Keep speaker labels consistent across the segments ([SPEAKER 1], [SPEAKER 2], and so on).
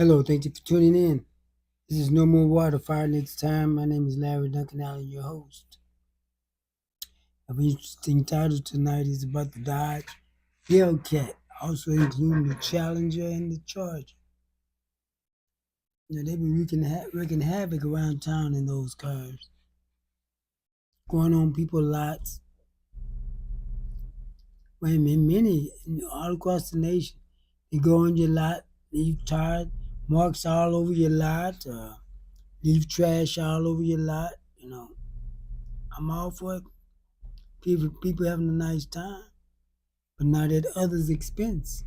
[SPEAKER 1] Hello, thank you for tuning in. This is No More Water, Fire Next Time. My name is Larry Duncan Allen, your host. An interesting title tonight is about the Dodge Hellcat, also including the Challenger and the Charger. They've been wreaking havoc around town in those cars, going on people's lots. Well, many all across the nation. You go on your lot, leave tire marks all over your lot, leave trash all over your lot. I'm all for it. People having a nice time, but not at others' expense.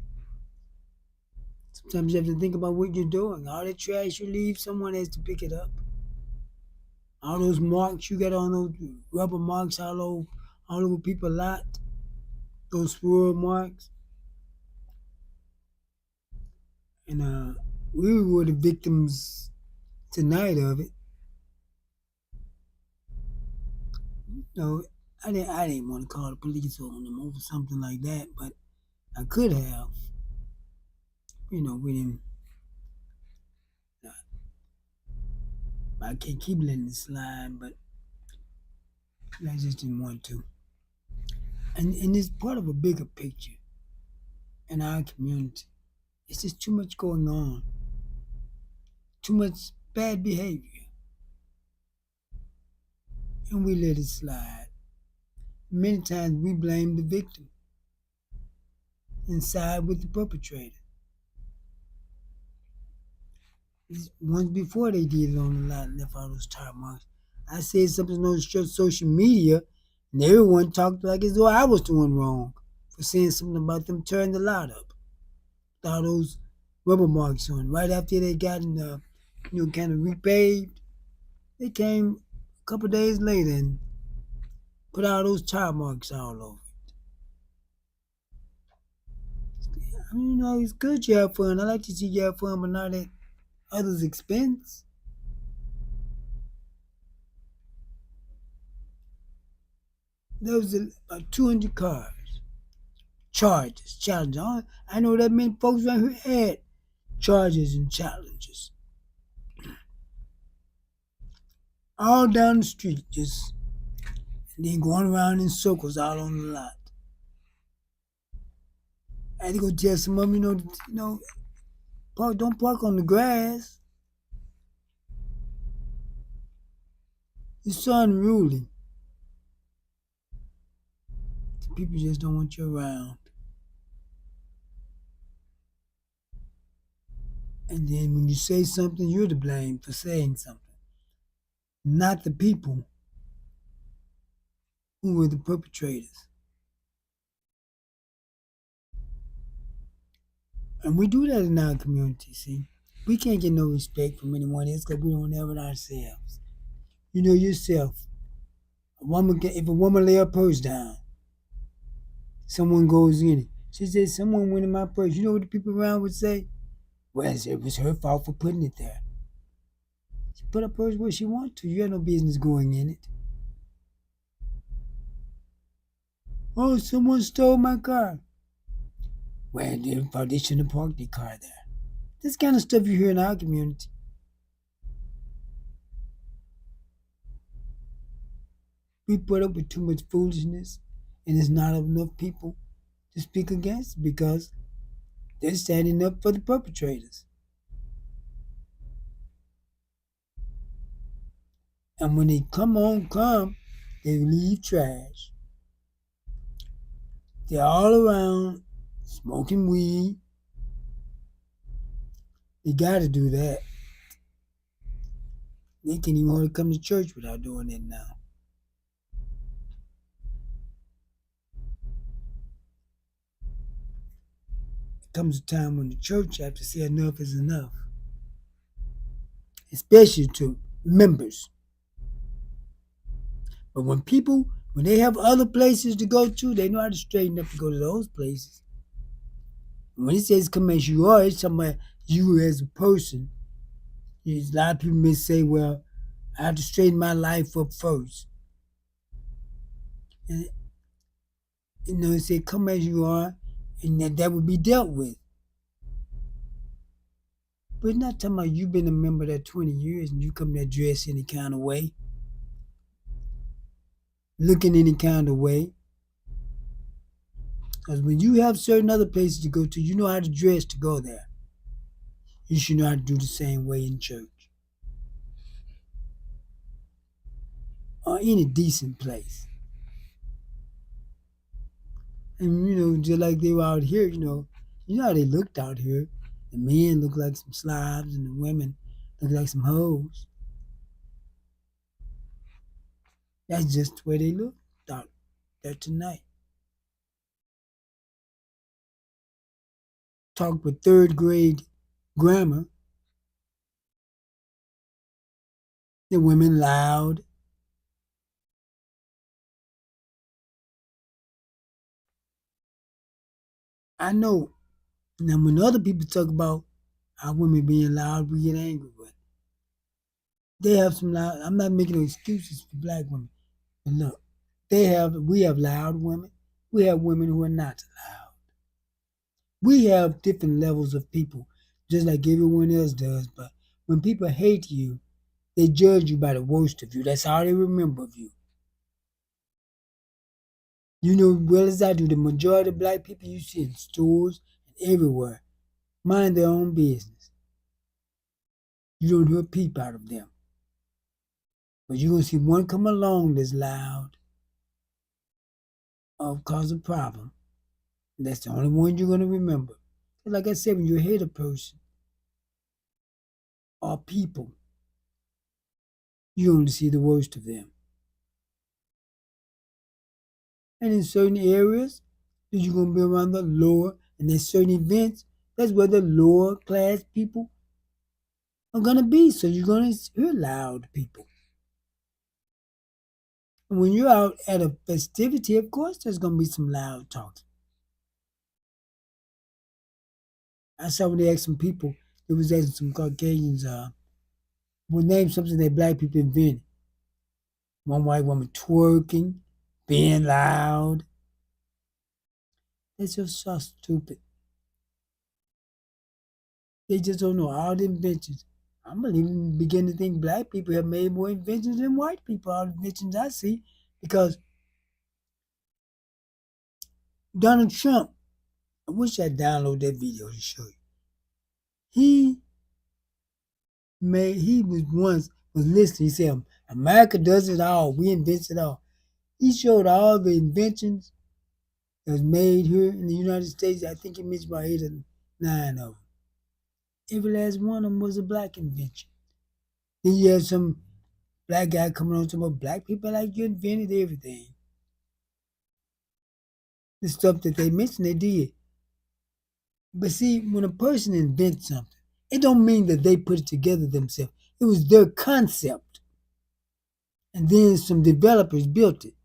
[SPEAKER 1] Sometimes you have to think about what you're doing. All the trash you leave, someone has to pick it up. All those marks you got on those rubber marks all over people's lot, those swirl marks. And we were the victims tonight of it. No, I didn't want to call the police on them over something like that, but I could have. We didn't. I can't keep letting it slide, but I just didn't want to. And it's part of a bigger picture in our community. It's just too much going on, too much bad behavior, and we let it slide. Many times we blame the victim and side with the perpetrator. Once before they did it on the lot and left all those tire marks. I said something on social media, and everyone talked like as though I was doing wrong for saying something about them tearing the lot up. With all those rubber marks on. Right after they got kind of repaved, they came a couple of days later and put all those tire marks all over. I mean, it's good you have fun. I like to see you have fun, but not at others' expense. There was about 200 cars, Chargers, Challengers. I know that many folks around here had Chargers and Challengers. All down the street, just and then going around in circles all on the lot. I had to go tell some of them, don't park on the grass. It's so unruly. People just don't want you around. And then when you say something, you're to blame for saying something, not the people who were the perpetrators. And we do that in our community, see? We can't get no respect from anyone else because we don't have it ourselves. You know yourself. If a woman lay her purse down, someone goes in it. She says, someone went in my purse. You know what the people around would say? Well, it was her fault for putting it there. She put her purse where she wanted to. You had no business going in it. Oh, someone stole my car. Well, they shouldn't have parked their car there. This kind of stuff you hear in our community. We put up with too much foolishness, and there's not enough people to speak against because they're standing up for the perpetrators. And when they come, they leave trash. They're all around smoking weed. They got to do that. They can't even hardly come to church without doing it now. There comes a time when the church has to say enough is enough, especially to members. But when they have other places to go to, they know how to straighten up to go to those places. And when it says come as you are, it's talking about you as a person. A lot of people may say, well, I have to straighten my life up first. And, it said come as you are, and that would be dealt with. But it's not talking about you been a member there 20 years and you come there dressed any kind of way, looking any kind of way. Because when you have certain other places to go to, you know how to dress to go there. You should know how to do the same way in church or any decent place. And just like they were out here, you know how they looked out here. The men look like some slobs and the women look like some hoes. That's just the way they look out there tonight. Talk with third grade grammar. The women loud. I know. Now when other people talk about how women being loud, we get angry. But they have some loud. I'm not making no excuses for black women. But look, we have loud women. We have women who are not loud. We have different levels of people, just like everyone else does. But when people hate you, they judge you by the worst of you. That's all they remember of you. You know well as I do, the majority of black people you see in stores and everywhere mind their own business. You don't hear a peep out of them. But you're going to see one come along that's loud or cause a problem. And that's the only one you're going to remember. Like I said, when you hate a person or people, you only see the worst of them. And in certain areas, you're going to be around the lower, and there's certain events, that's where the lower class people are going to be. So you're going to hear loud people. And when you're out at a festivity, of course, there's going to be some loud talking. I saw when they asked some people, it was asking some Caucasians, will name something that black people invented. One white woman twerking, being loud. That's just so stupid. They just don't know all the inventions. I'm even beginning to think black people have made more inventions than white people, all the inventions I see. Because Donald Trump, I wish I'd download that video to show you. He was listening. He said, America does it all. We invent it all. He showed all the inventions that was made here in the United States. I think he mentioned about 8 or 9 of them. Every last one of them was a black invention. Then you have some black guy coming on talking about black people like you invented everything. The stuff that they mentioned, they did. But see, when a person invents something, it don't mean that they put it together themselves. It was their concept. And then some developers built it.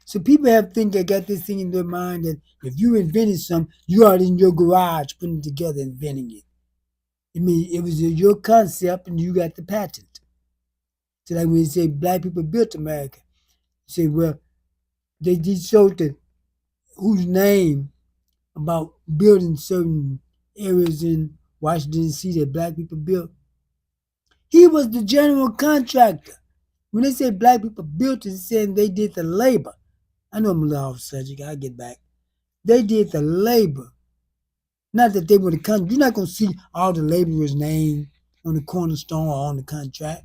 [SPEAKER 1] So people have they got this thing in their mind that if you invented something, you are in your garage putting it together, inventing it. I mean, it was your concept and you got the patent. So like when you say black people built America, you say, well, they showed whose name about building certain areas in Washington, D.C. that black people built. He was the general contractor. When they say black people built it, it's saying they did the labor. I know I'm a little off subject. I'll get back. They did the labor. Not that they were the contract. You're not going to see all the laborers' name on the cornerstone or on the contract.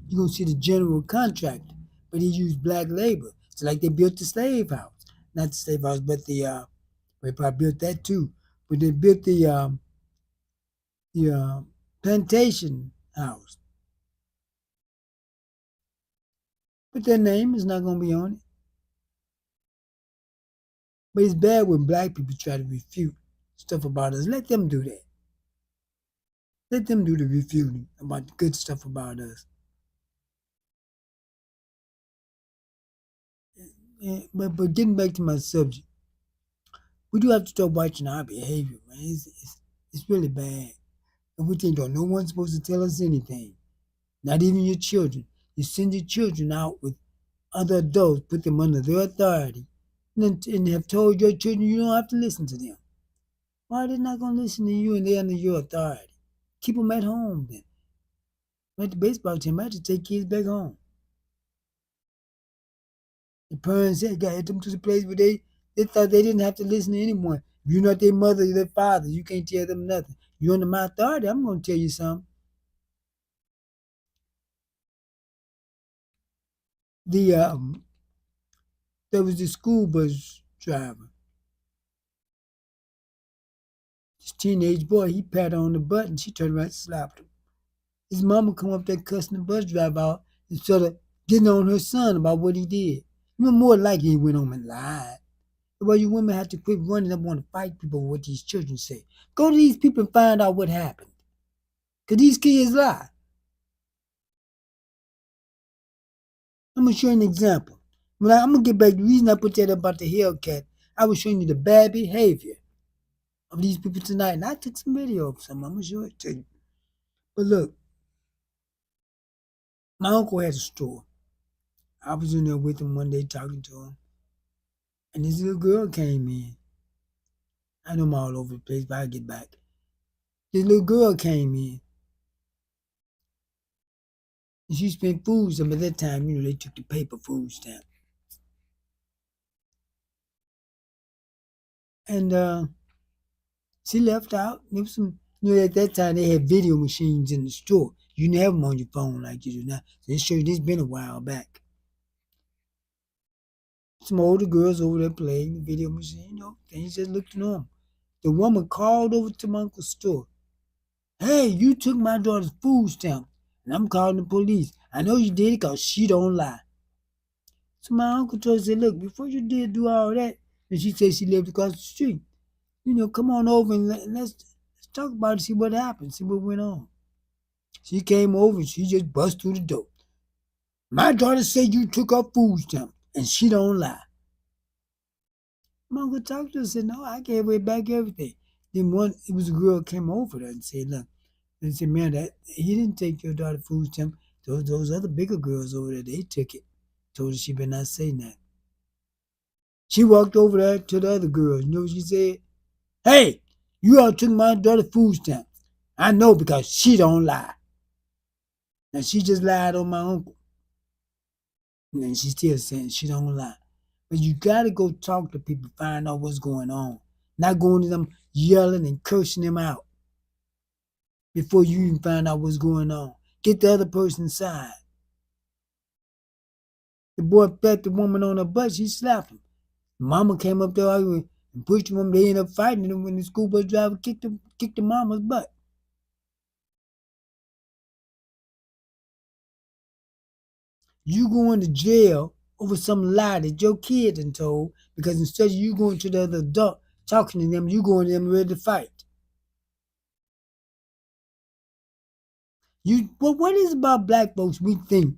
[SPEAKER 1] You're going to see the general contractor. But he used black labor. It's like they built the slave house. Not the slave house, but they probably built that too. But they built the plantation house. But their name is not going to be on it. But it's bad when black people try to refute stuff about us. Let them do that. Let them do the refuting about the good stuff about us. But getting back to my subject, we do have to start watching our behavior, man. It's really bad. And we think, oh, no one's supposed to tell us anything. Not even your children. You send your children out with other adults, put them under their authority, and have told your children you don't have to listen to them. Why are they not going to listen to you and they're under your authority? Keep them at home then. At the baseball team, I had to take kids back home. The parents said, got them to the place where they thought they didn't have to listen to anyone. If you're not their mother, you're their father. You can't tell them nothing. You're under my authority, I'm going to tell you something. The there was this school bus driver. This teenage boy, he patted on the butt and she turned around and slapped him. His mama come up there cussing the bus driver out instead of getting on her son about what he did. You know, more likely he went home and lied. Well, you women have to quit running up on to fight people with what these children say. Go to these people and find out what happened. Because these kids lie. I'm going to show you an example. I'm going to get back to the reason I put that about the Hellcat. I was showing you the bad behavior of these people tonight. And I took some video of some. I'm going to show it to you. But look, my uncle has a store. I was in there with him one day talking to him. And this little girl came in. I know I'm all over the place, but I'll get back. This little girl came in. And she spent food stamp. At that time, you know, they took the paper food stamp. And she left out. There was some, you know, at that time they had video machines in the store. You didn't have them on your phone like you do now. So it shows this been a while back. Some older girls over there playing the video machine, you know, things just looked normal. The woman called over to my uncle's store. Hey, you took my daughter's food stamp, and I'm calling the police. I know you did it because she don't lie. So my uncle told her, said, look, before you did do all that, and she said she lived across the street, you know, come on over and let's talk about it, see what happened, see what went on. She came over and she just bust through the door. My daughter said you took her food stamp, and she don't lie. My uncle talked to her and said, no, I gave her back everything. Then it was a girl came over there and said, look, and said, man, that he didn't take your daughter food stamp. Those other bigger girls over there, they took it. Told her she better not say that. She walked over there to the other girls. You know what she said? Hey, you all took my daughter's food stamp. I know because she don't lie. Now she just lied on my uncle. And then she's still saying she don't lie. But you gotta go talk to people, find out what's going on. Not going to them yelling and cursing them out before you even find out what's going on. Get the other person's side. The boy pat the woman on her butt, she slapped him. Mama came up there arguing and pushed him. They ended up fighting him when the school bus driver kicked the mama's butt. You going to jail over some lie that your kid done told because instead of you going to the other adult talking to them, you going to them ready to fight. What is it about black folks? We think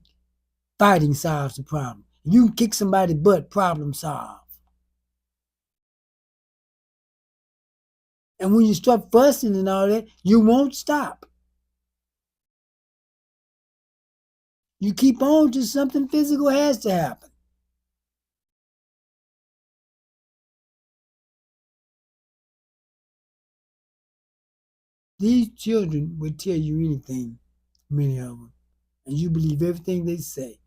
[SPEAKER 1] fighting solves the problem. You can kick somebody's butt, problem solved. And when you start fussing and all that, you won't stop. You keep on till something physical has to happen. These children will tell you anything, many of them, and you believe everything they say,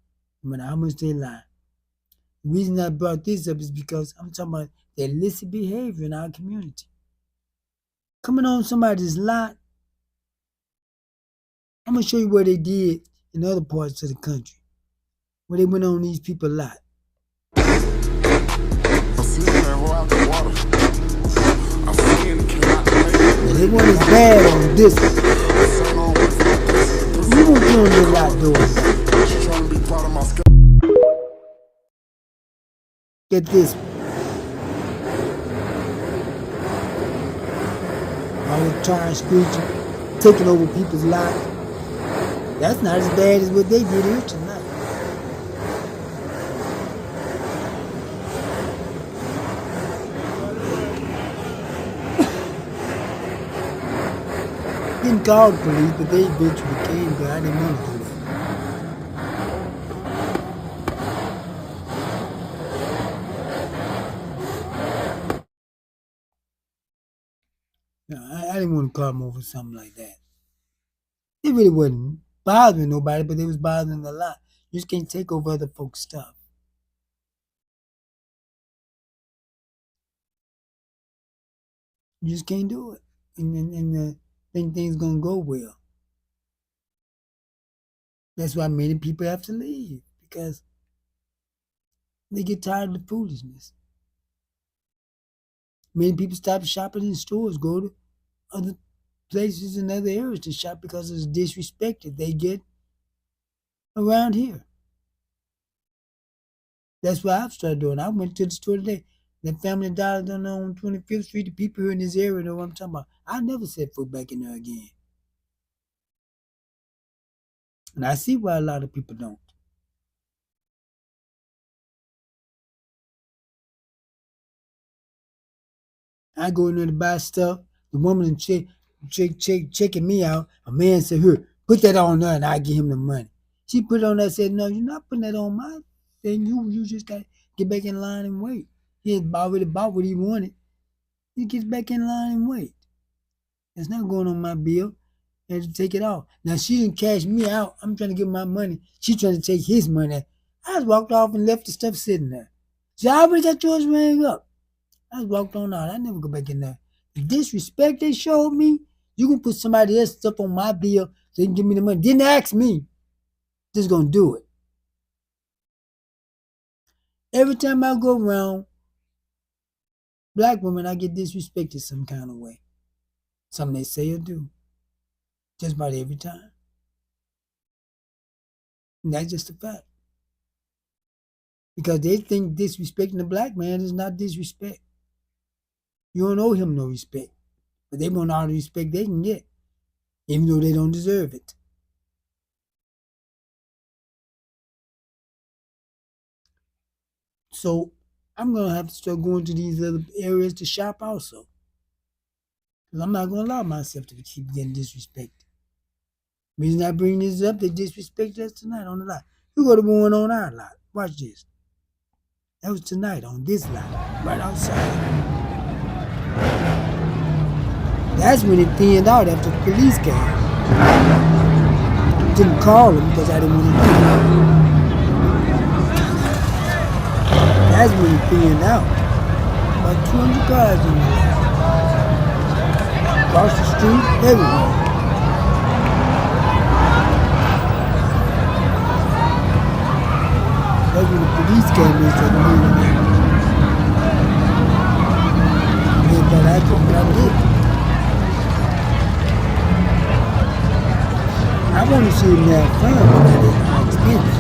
[SPEAKER 1] no matter how much they lie. The reason I brought this up is because I'm talking about the illicit behavior in our community. Coming on somebody's lot, I'm going to show you what they did in other parts of the country, where they went on these people's lot. They weren't as bad on this one. You won't be on their lot doing that. Get this one. All the tire screeching, taking over people's lives. That's not as bad as what they did here tonight. Didn't call the police, but they eventually came, but I didn't want to do that. I didn't want to call them over something like that. It really wasn't bothering nobody, but it was bothering a lot. You just can't take over other folks' stuff. You just can't do it. And think things gonna go well. That's why many people have to leave because they get tired of the foolishness. Many people stop shopping in stores, go to other places in other areas to shop because of the disrespect that they get around here. That's what I've started doing. I went to the store today. The Family Dollar down on 25th Street. The people here in this area know what I'm talking about. I never set foot back in there again. And I see why a lot of people don't. I go in there to buy stuff. The woman checking me out. A man said, "Here, put that on there," and I give him the money. She put it on there. Said, "No, you're not putting that on my thing. You just got to get back in line and wait." He had already bought what he wanted. He gets back in line and wait. It's not going on my bill. I had to take it off. Now she didn't cash me out. I'm trying to get my money. She trying to take his money. I just walked off and left the stuff sitting there. She already got yours rang up. I just walked on out. I never go back in there. The disrespect they showed me, you can put somebody else's stuff on my bill so they can give me the money. Didn't ask me. Just gonna do it. Every time I go around black women, I get disrespected some kind of way. Something they say or do. Just about every time. And that's just a fact. Because they think disrespecting a black man is not disrespect. You don't owe him no respect. But they want all the respect they can get, even though they don't deserve it. So I'm gonna have to start going to these other areas to shop also. Because I'm not gonna allow myself to keep getting disrespected. The reason I bring this up, they disrespected us tonight on the lot. You go to one on our lot. Watch this. That was tonight on this lot, right outside. That's when it thinned out after the police came. Didn't call them because I didn't want to do it. That's when it thinned out. About 200 cars in the lot. Across the street, everywhere. That's when the police came in and said, "No, no, no." They thought I took what I did. I want to see them have fun, but that is my expense.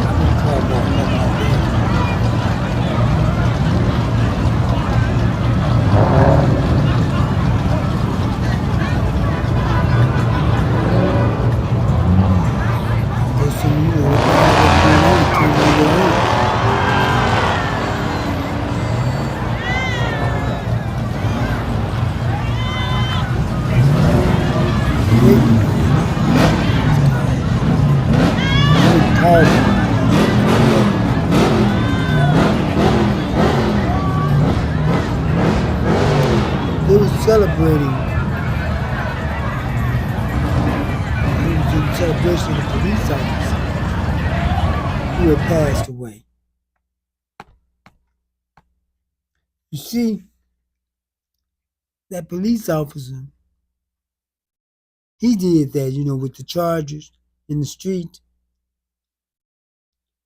[SPEAKER 1] I wouldn't call more nothing like that. There's some, what's going on, turn on their own. They were celebrating. It was in celebration of the police officer who had passed away. You see, that police officer, he did that, with the charges in the street,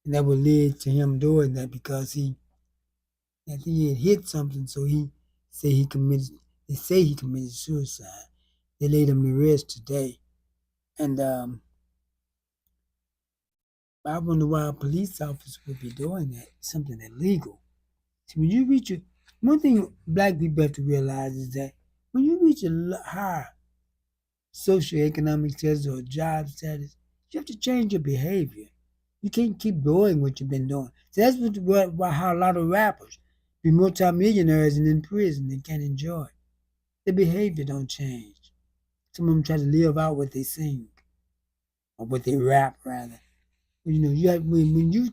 [SPEAKER 1] and that would lead to him doing that because I think he had hit something, so say he committed. They say he committed suicide. They laid him to rest today, and I wonder why a police officer would be doing that. Something illegal. See, when you reach one thing black people have to realize is that when you reach a higher socioeconomic status or job status, you have to change your behavior. You can't keep doing what you've been doing. So that's how a lot of rappers be multimillionaires and in prison and can't enjoy it. Their behavior don't change. Some of them try to live out what they sing or what they rap rather. You have when you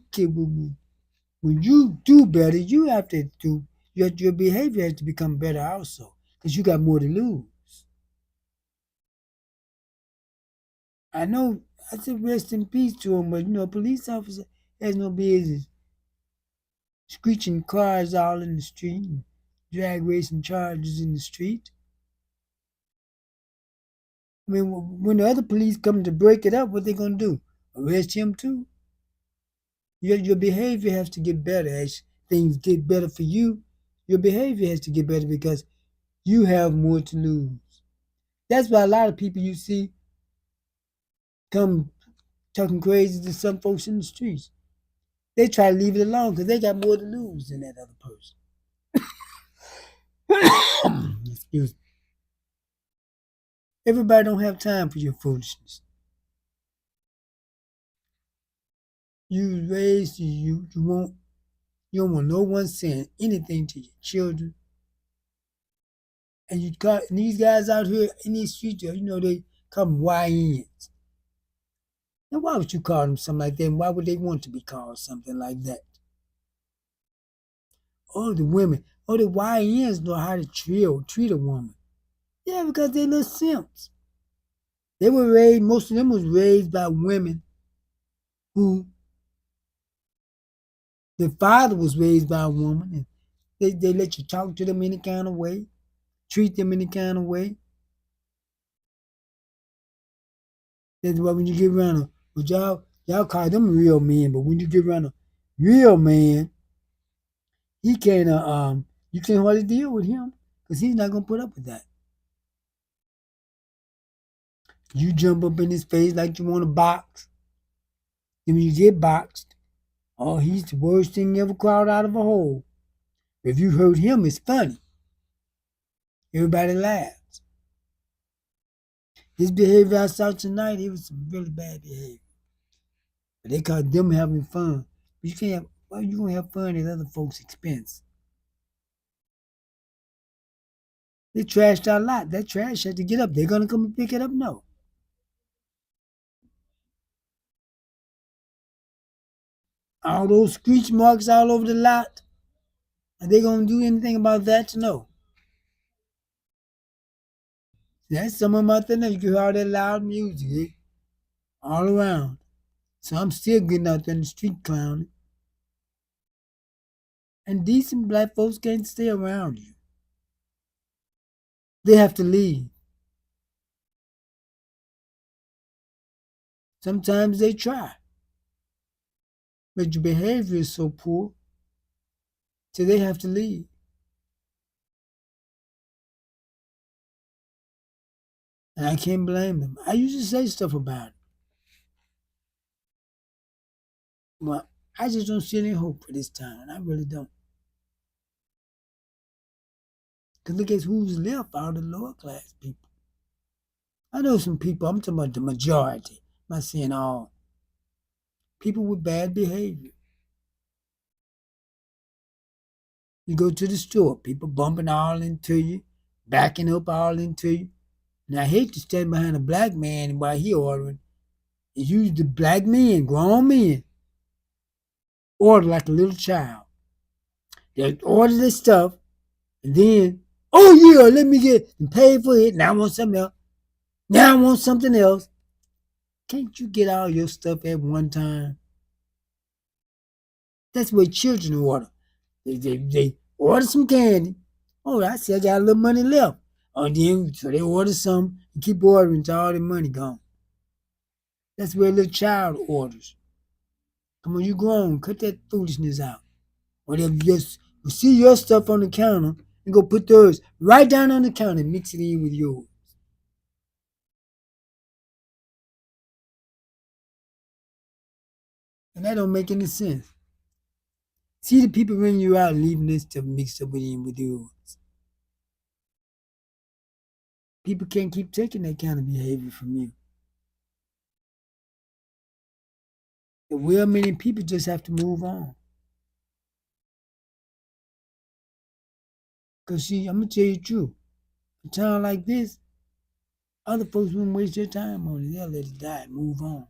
[SPEAKER 1] When you do better, you have to do your behavior has to become better also, because you got more to lose. I know. I said rest in peace to him, but a police officer has no business screeching cars all in the street and drag racing charges in the street. I mean, when the other police come to break it up, what they gonna do? Arrest him too? Your behavior has to get better as things get better for you. Your behavior has to get better because you have more to lose. That's why a lot of people you see come talking crazy to some folks in the streets. They try to leave it alone because they got more to lose than that other person. Excuse me. Everybody don't have time for your foolishness. You raised you don't want no one saying anything to your children. And you got and these guys out here in these streets, they come YNs. Now why would you call them something like that? And why would they want to be called something like that? Oh, the women. Oh, the YNs know how to treat a woman. Yeah, because they little simps. They were raised, most of them was raised by women who their father was raised by a woman, and they let you talk to them any kind of way, treat them any kind of way. That's why when you get around well, y'all call them real men, but when you get around a real man, he can't you can't hardly deal with him because he's not gonna put up with that. You jump up in his face like you want to box. Then when you get boxed, oh, he's the worst thing ever crawled out of a hole. If you hurt him, it's funny. Everybody laughs. His behavior outside tonight, it was some really bad behavior. But they call them having fun. But you can't. Why you gonna have fun at other folks' expense? They trashed our lot. That trash had to get up. They're gonna come and pick it up. No. All those screech marks all over the lot. Are they gonna do anything about that? No. That's some of them out there now. You can hear all that loud music all around. So I'm still getting out there in the street clowning. And decent black folks can't stay around you. They have to leave. Sometimes they try. But your behavior is so poor, so they have to leave. And I can't blame them. I used to say stuff about it. But I just don't see any hope for this time. I really don't. Because look at who's left out of the lower class people. I know some people, I'm talking about the majority. I'm not saying all. People with bad behavior. You go to the store, people bumping all into you, backing up all into you. And I hate to stand behind a black man while he ordering. It's usually the black men, grown men, order like a little child. They order this stuff, and then, oh yeah, let me get and pay for it. Now I want something else. Now I want something else. Can't you get all your stuff at one time? That's what children order. They order some candy. Oh, I see I got a little money left. Oh, then so they order some and keep ordering until all their money gone. That's where a little child orders. Come on, you grown, cut that foolishness out. Or they'll just see your stuff on the counter and go put theirs right down on the counter and mix it in with yours. And that don't make any sense. See the people ringing you out and leaving this stuff mixed up with yours. People can't keep taking that kind of behavior from you. The well-meaning people just have to move on. Because see, I'm going to tell you the truth. A town like this, other folks wouldn't waste their time on it. They'll let it die and move on.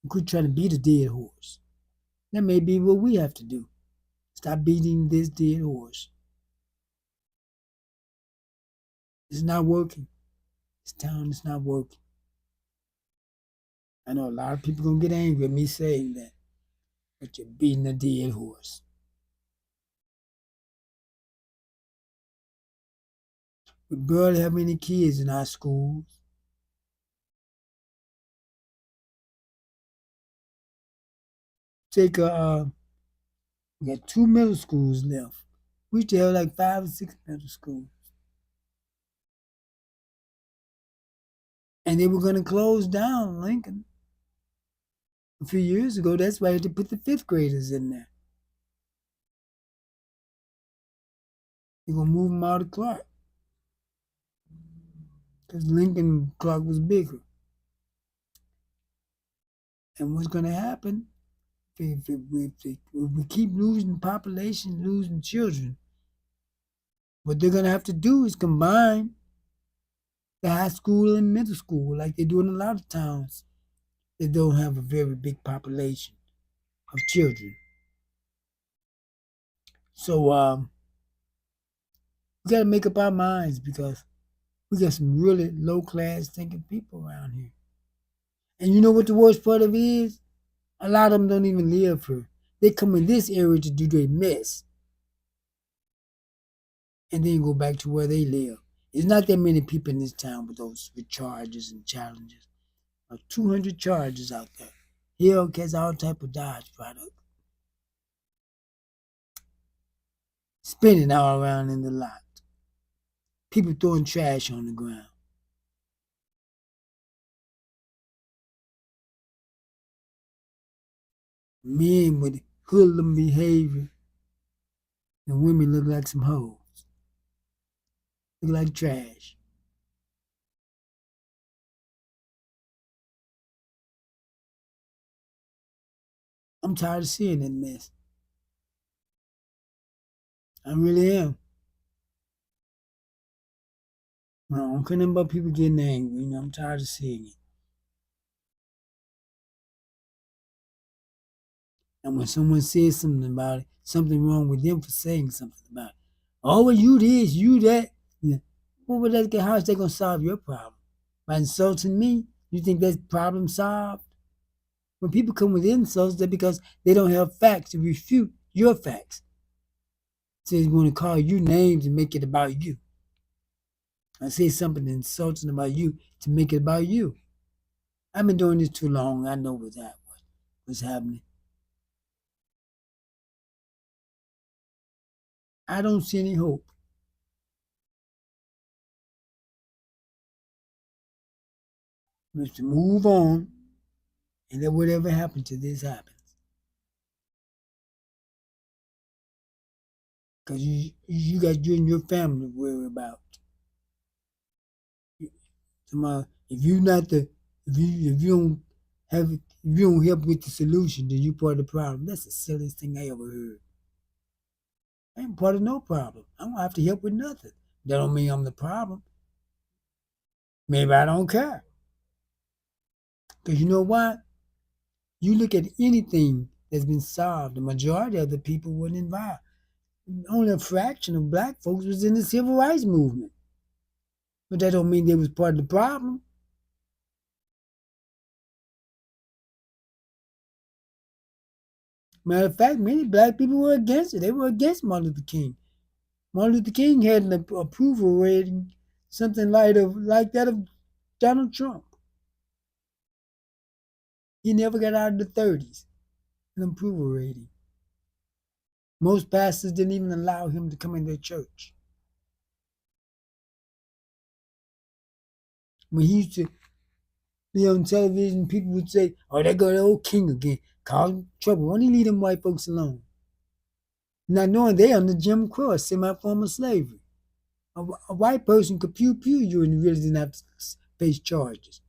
[SPEAKER 1] And quit trying to beat a dead horse. That may be what we have to do. Stop beating this dead horse. It's not working. This town is not working. I know a lot of people gonna get angry at me saying that, but you're beating a dead horse. We barely have any kids in our schools. Take we got 2 middle schools left. We used to have like 5 or 6 middle schools, and they were gonna close down Lincoln a few years ago. That's why they had to put the fifth graders in there. They're gonna move them out of Clark because Lincoln Clark was bigger. And what's gonna happen if we keep losing population, losing children? What they're gonna have to do is combine the high school and middle school, like they do in a lot of towns that don't have a very big population of children. So we got to make up our minds because we got some really low class thinking people around here. And you know what the worst part of it is? A lot of them don't even live here. They come in this area to do their mess and then go back to where they live. There's not that many people in this town with charges and challenges. 200 charges out there. Hellcats, all type of Dodge product. Spinning all around in the lot. People throwing trash on the ground. Men with hoodlum behavior. And women look like some hoes. Look like trash. I'm tired of seeing that mess. I really am. I don't care about people getting angry. I'm tired of seeing it. And when someone says something about it, something wrong with them for saying something about it. Oh, well, you this, you that. Yeah. Well, how is that going to solve your problem? By insulting me? You think that's problem solved? When people come with insults, that's because they don't have facts to refute your facts. So they want to call you names and make it about you. I say something insulting about you to make it about you. I've been doing this too long. I know what's happening. I don't see any hope. Just to move on and let whatever happened to this happens. Because you got you and your family to worry about. If you not the if you don't have if you don't help with the solution, then you part of the problem. That's the silliest thing I ever heard. I ain't part of no problem. I don't have to help with nothing. That don't mean I'm the problem. Maybe I don't care. Because you know what? You look at anything that's been solved, the majority of the people weren't involved. Only a fraction of black folks was in the civil rights movement. But that don't mean they was part of the problem. Matter of fact, many black people were against it. They were against Martin Luther King. Martin Luther King had an approval rating, something like that of Donald Trump. He never got out of the 30s, an approval rating. Most pastors didn't even allow him to come in their church. When he used to be on television, people would say, "Oh, there go the old king again, causing trouble. Why don't he leave them white folks alone?" Not knowing they under Jim Crow, semi-formal slavery. A white person could pew you and really didn't have to face charges.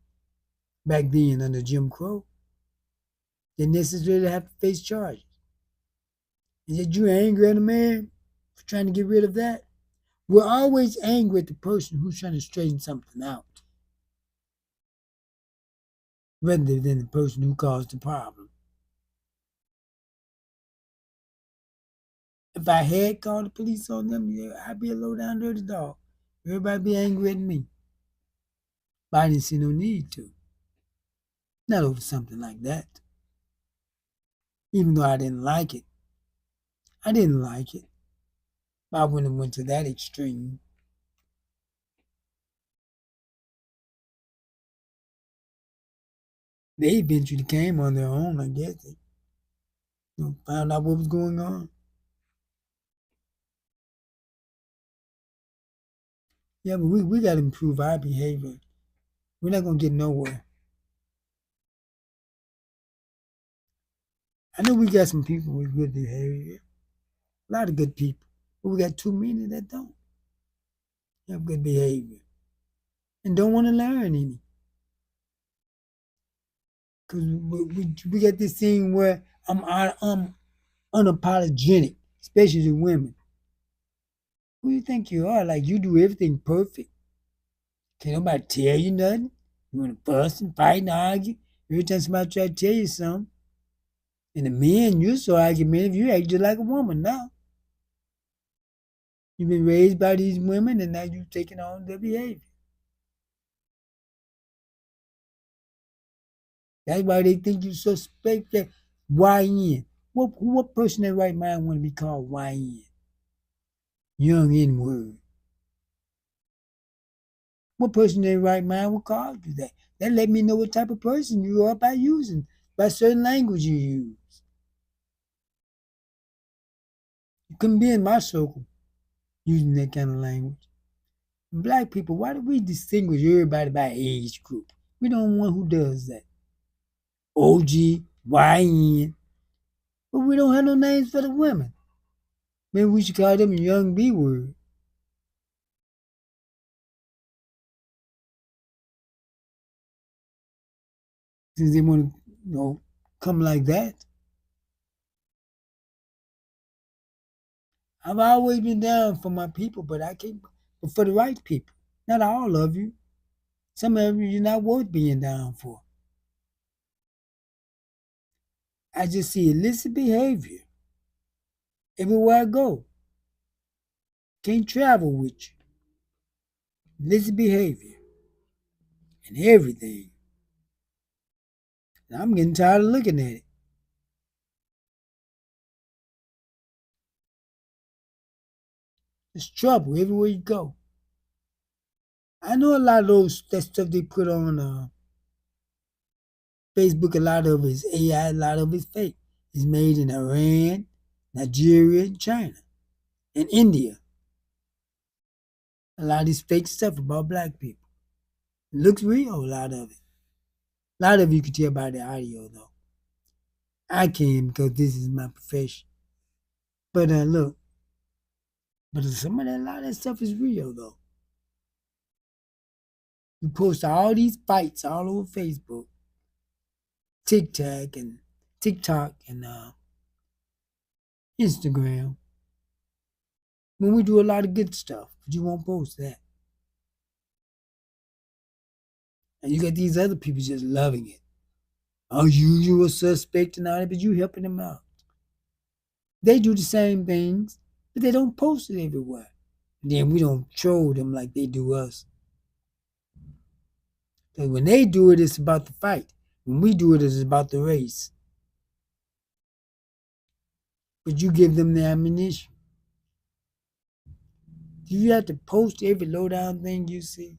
[SPEAKER 1] Back then, under Jim Crow, they necessarily have to face charges. And yet you're angry at a man for trying to get rid of that? We're always angry at the person who's trying to straighten something out rather than the person who caused the problem. If I had called the police on them, yeah, I'd be a low down dirty dog. Everybody be angry at me. But I didn't see no need to. Not over something like that. Even though I didn't like it. I didn't like it. But I wouldn't have went to that extreme. They eventually came on their own, I guess. They found out what was going on. Yeah, but we got to improve our behavior. We're not going to get nowhere. I know we got some people with good behavior, a lot of good people, but we got too many that don't have good behavior and don't want to learn any. Because we got this thing where I'm unapologetic, especially to women. Who do you think you are? Like you do everything perfect. Can't nobody tell you nothing. You want to fuss and fight and argue. Every time somebody try to tell you something, and the men, you're so argumentative, you act just like a woman now. You've been raised by these women, and now you're taking on their behavior. That's why they think you suspect that YN. What person in their right mind want to be called YN? Young N word. What person in their right mind would call you that? That let me know what type of person you are by certain language you use. You couldn't be in my circle using that kind of language. Black people, why do we distinguish everybody by age group? We don't want who does that. OG, YN. But we don't have no names for the women. Maybe we should call them a young B word. Since they want to, come like that. I've always been down for my people, but I can't, but for the right people. Not all of you. Some of you, you're not worth being down for. I just see illicit behavior everywhere I go. Can't travel with you. Illicit behavior and everything. And I'm getting tired of looking at it. There's trouble everywhere you go. I know a lot of that stuff they put on Facebook. A lot of it is AI. A lot of it's fake. It's made in Iran, Nigeria, and China, and India. A lot of this fake stuff about black people. It looks real, a lot of it. A lot of you can tell by the audio, though. I can because this is my profession. But look, but some of that, a lot of that stuff is real, though. You post all these fights all over Facebook, TikTok, and Instagram. When we do a lot of good stuff, but you won't post that. And you got these other people just loving it. Oh, you a suspect and all that, but you helping them out. They do the same things, but they don't post it everywhere. And then we don't troll them like they do us. Because when they do it, it's about the fight. When we do it, it's about the race. But you give them the ammunition. Do you have to post every lowdown thing you see?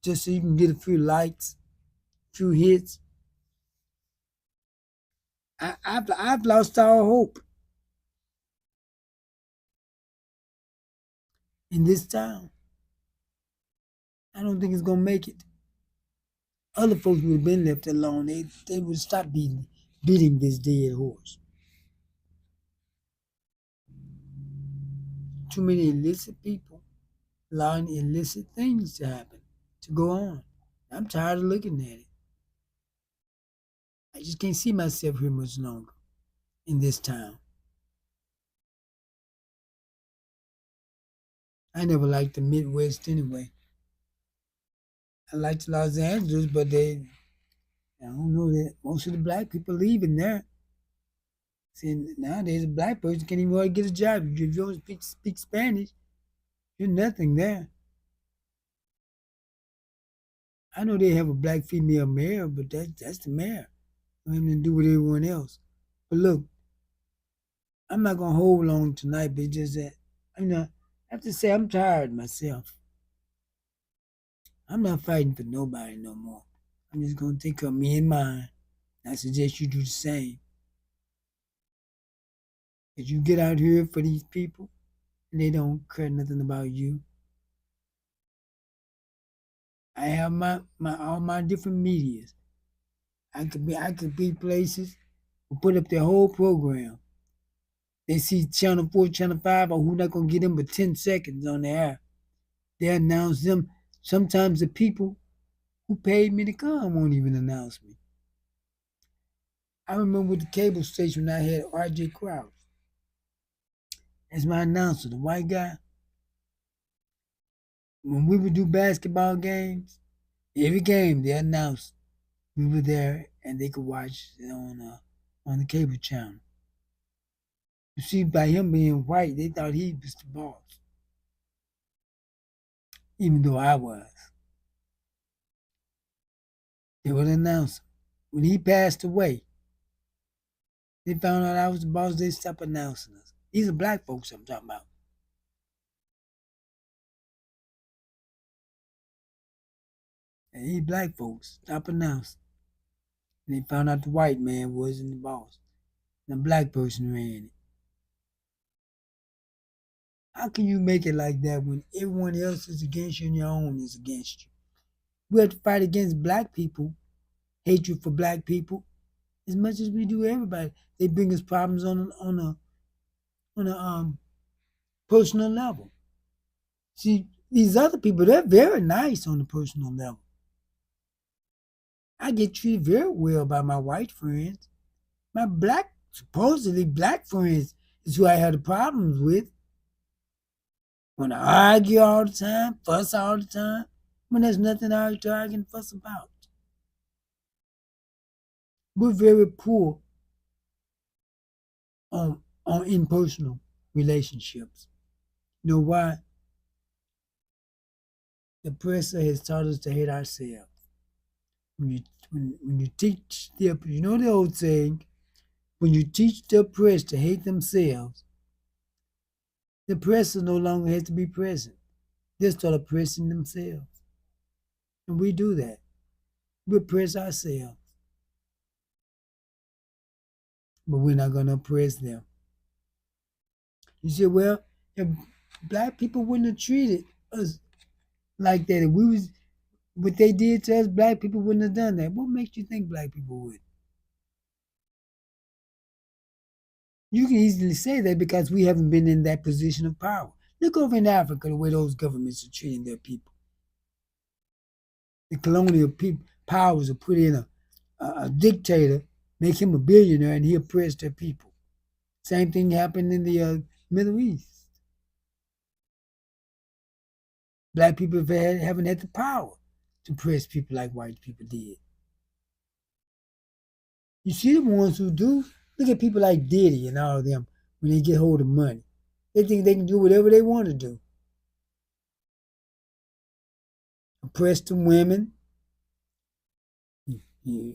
[SPEAKER 1] Just so you can get a few likes, a few hits? I've lost all hope in this town. I don't think it's gonna make it. Other folks would have been left alone. They would stop beating this dead horse. Too many illicit people allowing illicit things to happen, to go on. I'm tired of looking at it. I just can't see myself here much longer in this town. I never liked the Midwest anyway. I liked Los Angeles, but I don't know that most of the black people leaving there. See, nowadays a black person can't even hardly get a job. If you don't speak Spanish, you're nothing there. I know they have a black female mayor, but that's the mayor. Nothing to do with everyone else. But look, I'm not gonna hold long tonight, but it's just that I have to say I'm tired myself. I'm not fighting for nobody no more. I'm just gonna take care of me and mine. I suggest you do the same. Cause you get out here for these people and they don't care nothing about you. I have my all my different medias. I could be places and put up their whole program. They see Channel 4, Channel 5, or who not gonna get them but 10 seconds on the air. They announce them. Sometimes the people who paid me to come won't even announce me. I remember with the cable station I had RJ Krause as my announcer, the white guy. When we would do basketball games, every game they announced we were there and they could watch it on the cable channel. You see, by him being white, they thought he was the boss, even though I was. They would announce him. When he passed away, they found out I was the boss. They stopped announcing us. These are black folks I'm talking about. And these black folks stopped announcing. And they found out the white man wasn't the boss. The black person ran it. How can you make it like that when everyone else is against you and your own is against you? We have to fight against black people, hatred for black people, as much as we do everybody. They bring us problems on a personal level. See, these other people, they're very nice on the personal level. I get treated very well by my white friends. My supposedly black friends is who I have the problems with. Want to argue all the time, fuss all the time, when there's nothing to argue and fuss about. We're very poor on impersonal relationships. You know why? The press has taught us to hate ourselves. When you teach you know the old saying, when you teach the oppressed to hate themselves, the oppressor no longer has to be present. They start oppressing themselves. And we do that. We oppress ourselves. But we're not going to oppress them. You say, well, if black people wouldn't have treated us like that, if we was what they did to us, black people wouldn't have done that. What makes you think black people would? You can easily say that because we haven't been in that position of power. Look over in Africa the way those governments are treating their people. The colonial powers are put in a dictator, make him a billionaire, and he oppressed their people. Same thing happened in the Middle East. Black people haven't had the power to oppress people like white people did. You see the ones who do? Look at people like Diddy and all of them when they get hold of money. They think they can do whatever they want to do. Oppress the women. He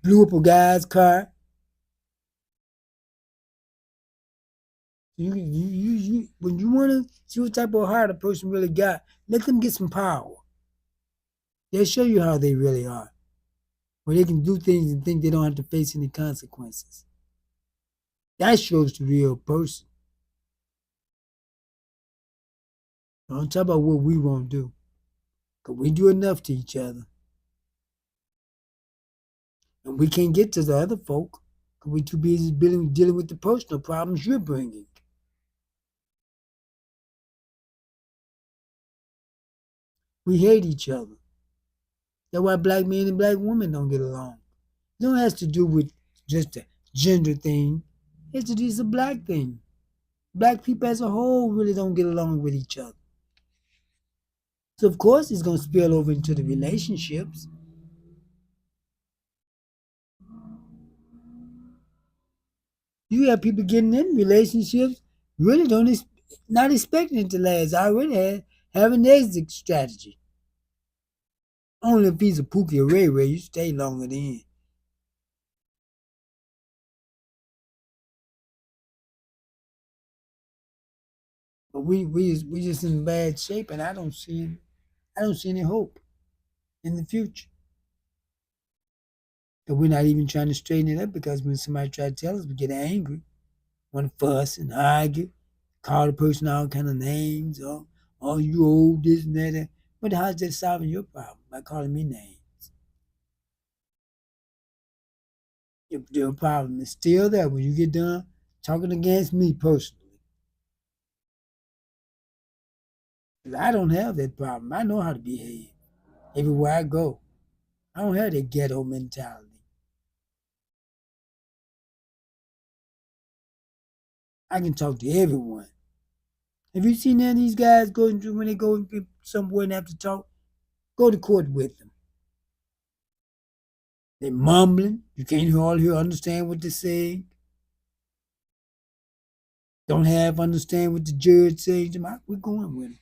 [SPEAKER 1] blew up a guy's car. When you want to see what type of heart a person really got, let them get some power. They'll show you how they really are. Where they can do things and think they don't have to face any consequences. That shows the real person. Don't talk about what we won't do. Because we do enough to each other. And we can't get to the other folk because we're too busy dealing with the personal problems you're bringing. We hate each other. That's why black men and black women don't get along. It don't have to do with just a gender thing. It's a black thing. Black people as a whole really don't get along with each other. So of course it's going to spill over into the relationships. You have people getting in relationships, really not expecting it to last. I already have an exit strategy. Only if he's a Pookie or Ray Ray, you stay longer than. But we just in bad shape, and I don't see any hope in the future. But we're not even trying to straighten it up because when somebody try to tell us, we get angry, want to fuss and argue, call the person all kind of names, or oh you old this and that. But how's that solving your problem by calling me names? Your problem is still there when you get done talking against me personally. 'Cause I don't have that problem. I know how to behave everywhere I go. I don't have that ghetto mentality. I can talk to everyone. Have you seen any of these guys going through when they go somewhere and have to talk? Go to court with them. They're mumbling. You can't hardly understand what they're saying. Don't have understand what the judge says. We're going with them.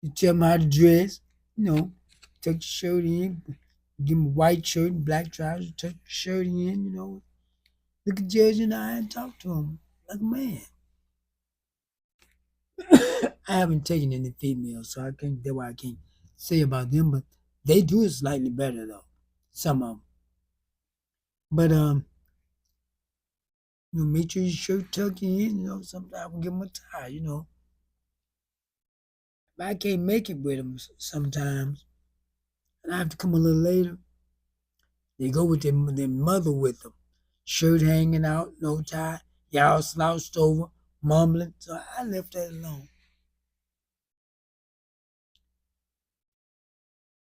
[SPEAKER 1] You tell them how to dress. You know, tuck your shirt in. Give them a white shirt and black trousers. Tuck your shirt in. You know, look at judge in the eye and talk to him like a man. I haven't taken any females, so I can't. That's why I can't say about them. But they do it slightly better though. Some of them. But make sure your shirt tucked in. Sometimes we give them a tie. If I can't make it with them sometimes, and I have to come a little later, they go with their mother with them, shirt hanging out, no tie, y'all slouched over, mumbling. So I left that alone.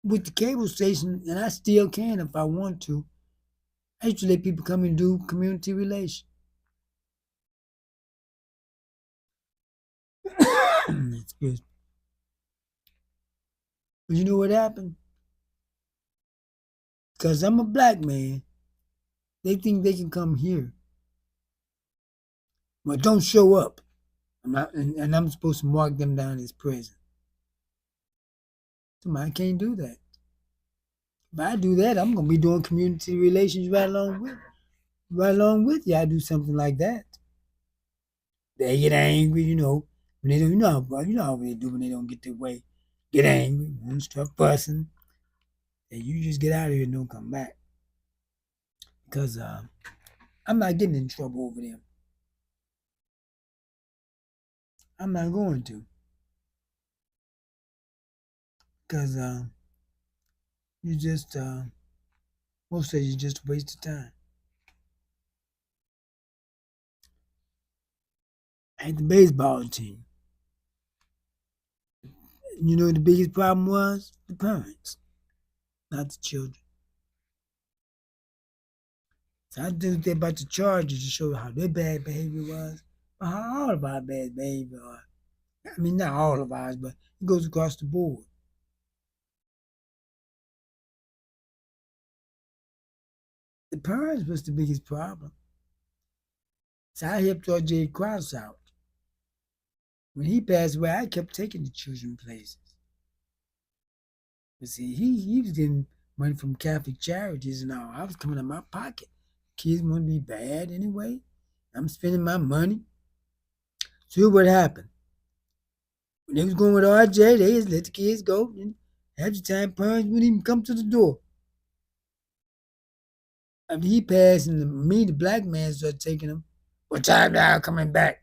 [SPEAKER 1] With the cable station, and I still can if I want to. I used to let people come and do community relations. Excuse me. But you know what happened? Because I'm a black man, they think they can come here. But don't show up. And I'm supposed to mark them down as present. So I can't do that. If I do that, I'm gonna be doing community relations right along with you. I do something like that. They get angry, when they don't, you know how they do when they don't get their way. Get angry, want to start fussing, and you just get out of here and don't come back because I'm not getting in trouble over them. I'm not going to because you just most of you just waste of time. At the baseball team, you know what the biggest problem was? The parents, not the children. So I did that about the Chargers to show how their bad behavior was, but how all of our bad behavior are. I mean, not all of ours, but it goes across the board. The parents was the biggest problem. So I helped R.J. Krause out. When he passed away, I kept taking the children places. But see, he was getting money from Catholic charities and all. I was coming out of my pocket. Kids wouldn't be bad anyway. I'm spending my money. So what happened? When they was going with RJ, they just let the kids go. And half the time, parents wouldn't even come to the door. After he passed, and me, the black man, started taking them. What time now coming back?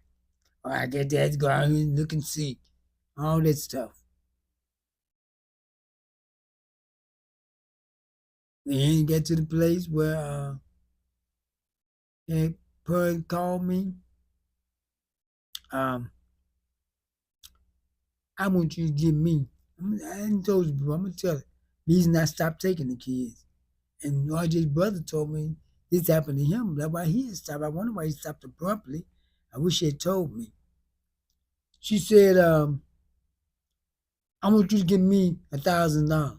[SPEAKER 1] Oh, I get dad's go out and look and see. All that stuff. Then get to the place where a parent called me. Um, I want you to give me. I ain't told you before. I'm gonna tell you. The reason I stopped taking the kids. And RJ's brother told me this happened to him. That's why he had stopped. I wonder why he stopped abruptly. I wish he had told me. She said, I want you to give me $1,000.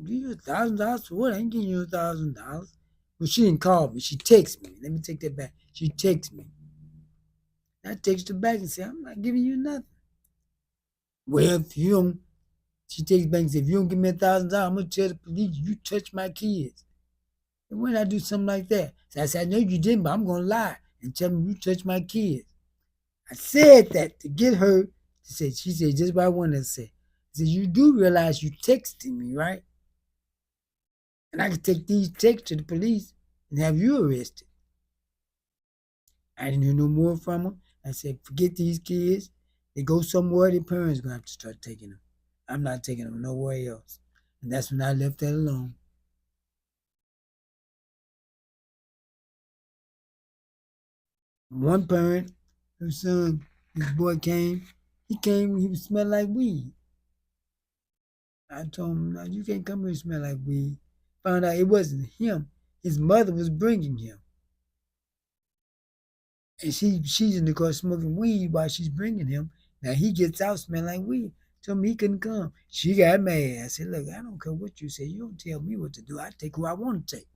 [SPEAKER 1] Give you $1,000 for what? I ain't giving you $1,000. Well, she didn't call me. She texted me. Let me take that back. She texted me. I text her back and say, I'm not giving you nothing. Well, if you don't, she takes back and says, if you don't give me $1,000, I'm gonna tell the police you touched my kids. And when I do something like that, so I said, I know you didn't, but I'm gonna lie and tell them you touched my kids. I said that to get her to say, she said just what I wanted to say. I said, you do realize you texting me, right? And I could take these texts to the police and have you arrested. I didn't hear no more from her. I said, forget these kids. They go somewhere, their parents gonna have to start taking them. I'm not taking them nowhere else. And that's when I left that alone. One parent, her son, his boy came. He came, he was smelling like weed. I told him, no, you can't come here and smell like weed. Found out it wasn't him. His mother was bringing him. And she's in the car smoking weed while she's bringing him. Now he gets out smelling like weed. Told me he couldn't come. She got mad. I said, look, I don't care what you say. You don't tell me what to do. I take who I want to take.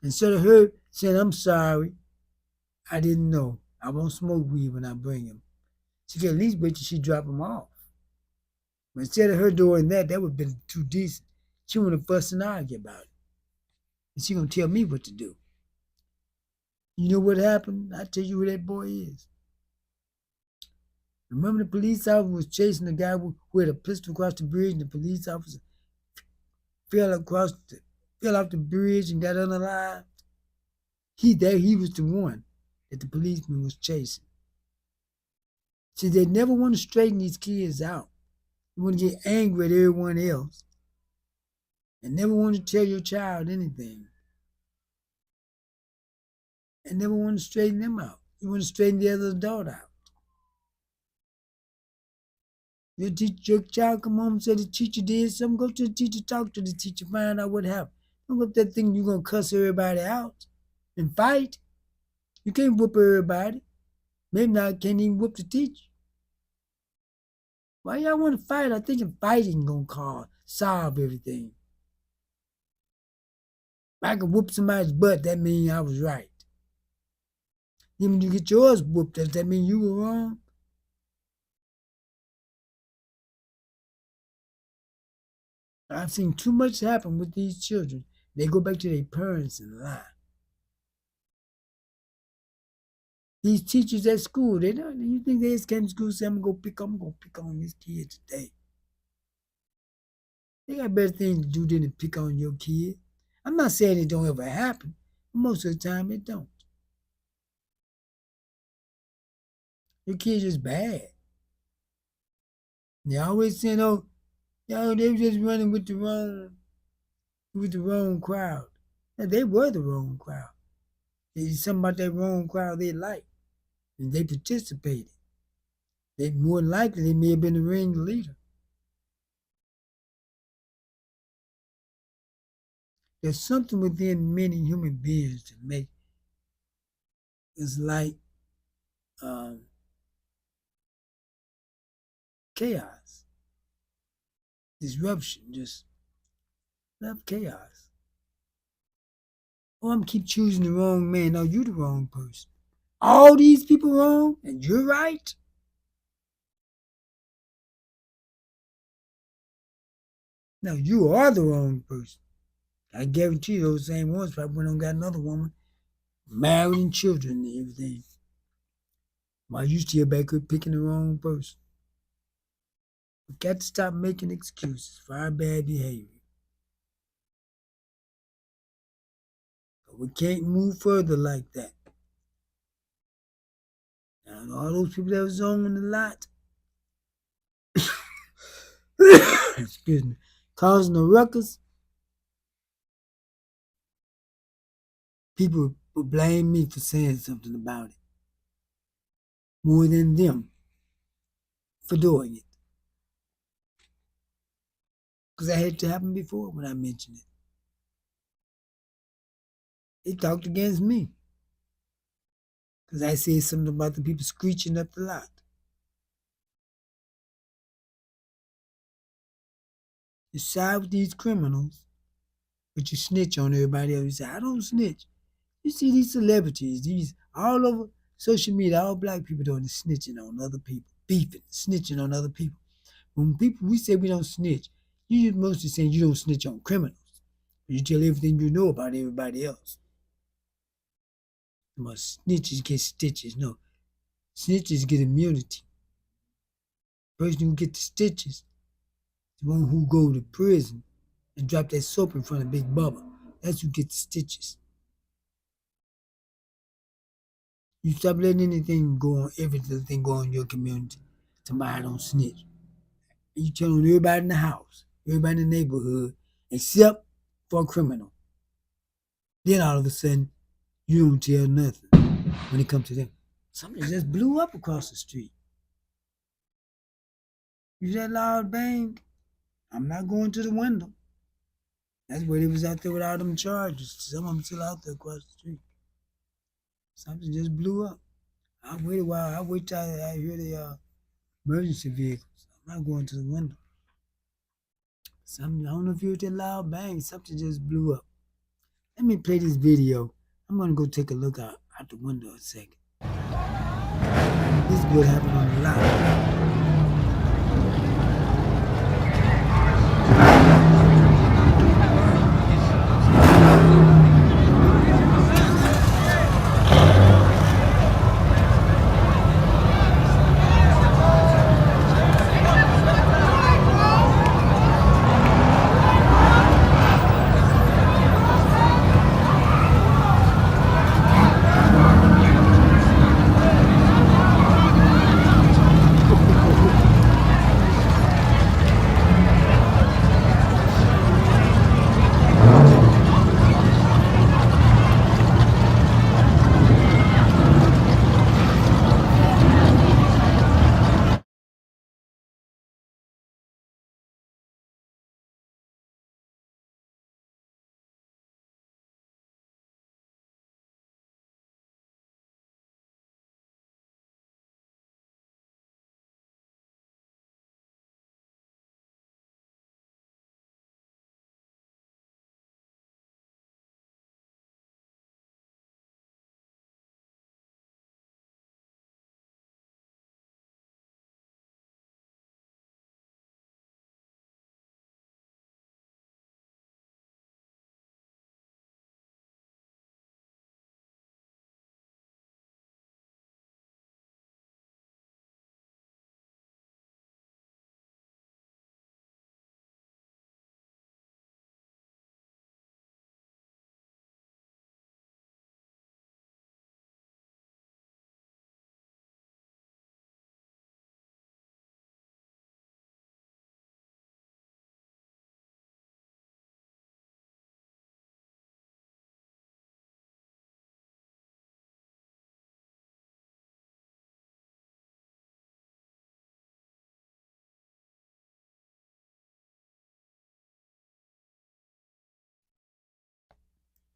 [SPEAKER 1] Instead of her saying, I'm sorry, I didn't know. I won't smoke weed when I bring him. She could at least wait till she drop him off. But instead of her doing that, that would have been too decent. She would have fussed and argued about it. And she gonna tell me what to do. You know what happened? I tell you who that boy is. Remember the police officer was chasing the guy who had a pistol across the bridge, and the police officer fell off the bridge and got unalive? He was the one that the policeman was chasing. See, they never want to straighten these kids out. They want to get angry at everyone else and never want to tell your child anything and never want to straighten them out. You want to straighten the other adult out. Your child come home and say the teacher did something, go to the teacher, talk to the teacher, find out what happened. Don't go up that thing you're going to cuss everybody out and fight. You can't whoop everybody. Maybe not can't even whoop the teacher. Why y'all want to fight? I think fighting gonna solve everything. If I can whoop somebody's butt, that means I was right. Then when you get yours whooped, does that mean you were wrong? I've seen too much happen with these children. They go back to their parents and lie. These teachers at school, they don't. You think they just came to school and said, I'm gonna pick on this kid today. They got better things to do than to pick on your kid. I'm not saying it don't ever happen, but most of the time it don't. Your kid's just bad. They always saying, oh, yo, they were just running with the wrong crowd. And they were the wrong crowd. There's something about that wrong crowd they liked, and they participated. They more than likely they may have been the ringleader. There's something within many human beings that make us like um, chaos, disruption, just love chaos. Oh, I'm keep choosing the wrong man. No, you the wrong person. All these people wrong, and you're right. No, you are the wrong person. I guarantee you those same ones probably went on and got another woman, married and children and everything. While you still back here picking the wrong person. We got to stop making excuses for our bad behavior. But we can't move further like that. Now, all those people that was on the lot, excuse me, causing the ruckus, people would blame me for saying something about it more than them for doing it. Because I had to happen before when I mentioned it. They talked against me because I said something about the people screeching up the lot. You side with these criminals, but you snitch on everybody else. You say, I don't snitch. You see these celebrities, these all over social media, all black people doing is snitching on other people, beefing, snitching on other people. When people we say we don't snitch, you just mostly saying you don't snitch on criminals. You tell everything you know about everybody else. But snitches get stitches. No, snitches get immunity. Person who get the stitches, the one who go to prison and drop that soap in front of Big Bubba. That's who gets the stitches. You stop letting anything go on, everything go on in your community. Somebody don't snitch. And you tell on everybody in the house, everybody in the neighborhood, except for a criminal. Then all of a sudden, you don't tell nothing when it comes to them. Something just blew up across the street. You that loud bang? I'm not going to the window. That's where they was out there with all them charges. Some of them still out there across the street. Something just blew up. I waited a while. I wait till I hear the emergency vehicles. I'm not going to the window. Something, I don't know if you heard that loud bang. Something just blew up. Let me play this video. I'm gonna go take a look out the window a second. This is what happened on the lot.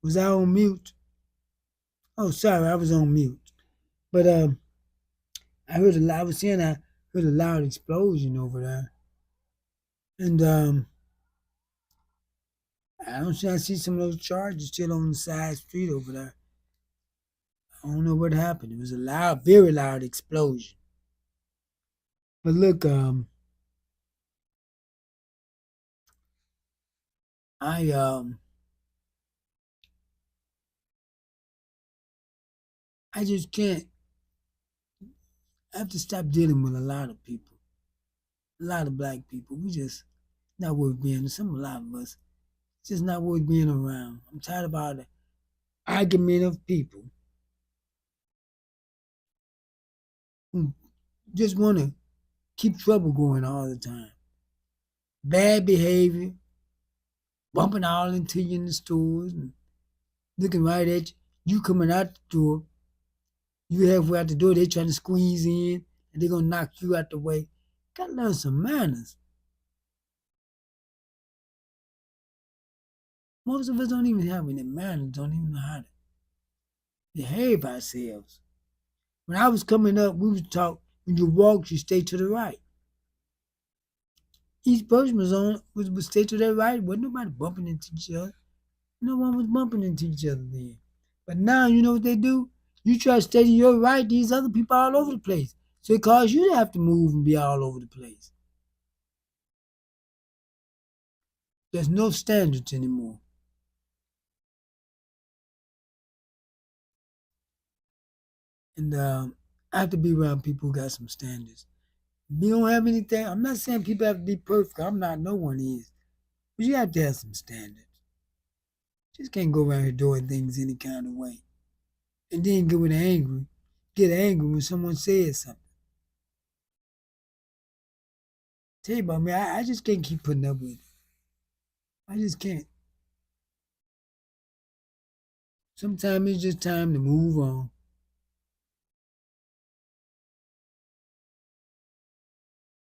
[SPEAKER 1] Was I on mute? Oh, sorry, I was on mute. But I was saying I heard a loud explosion over there, and I see some of those charges still on the side street over there. I don't know what happened. It was a loud, very loud explosion. But look, I um, I just can't. I have to stop dealing with a lot of people, a lot of black people. We just not worth being. A lot of us just not worth being around. I'm tired of all the argument of people who just want to keep trouble going all the time. Bad behavior, bumping all into you in the stores and looking right at you. You coming out the door, you halfway out the door, they trying to squeeze in and they're gonna knock you out the way. Gotta learn some manners. Most of us don't even have any manners, don't even know how to behave ourselves. When I was coming up, we was taught when you walk, you stay to the right. Each person was stay to their right. Wasn't nobody bumping into each other. No one was bumping into each other then. But now you know what they do? You try to stay to your right, these other people all over the place. So it causes you to have to move and be all over the place. There's no standards anymore. And I have to be around people who got some standards. If you don't have anything, I'm not saying people have to be perfect. I'm not, no one is. But you have to have some standards. Just can't go around here doing things any kind of way. And then get angry when someone says something. Tell you about me, I just can't keep putting up with it. I just can't. Sometimes it's just time to move on.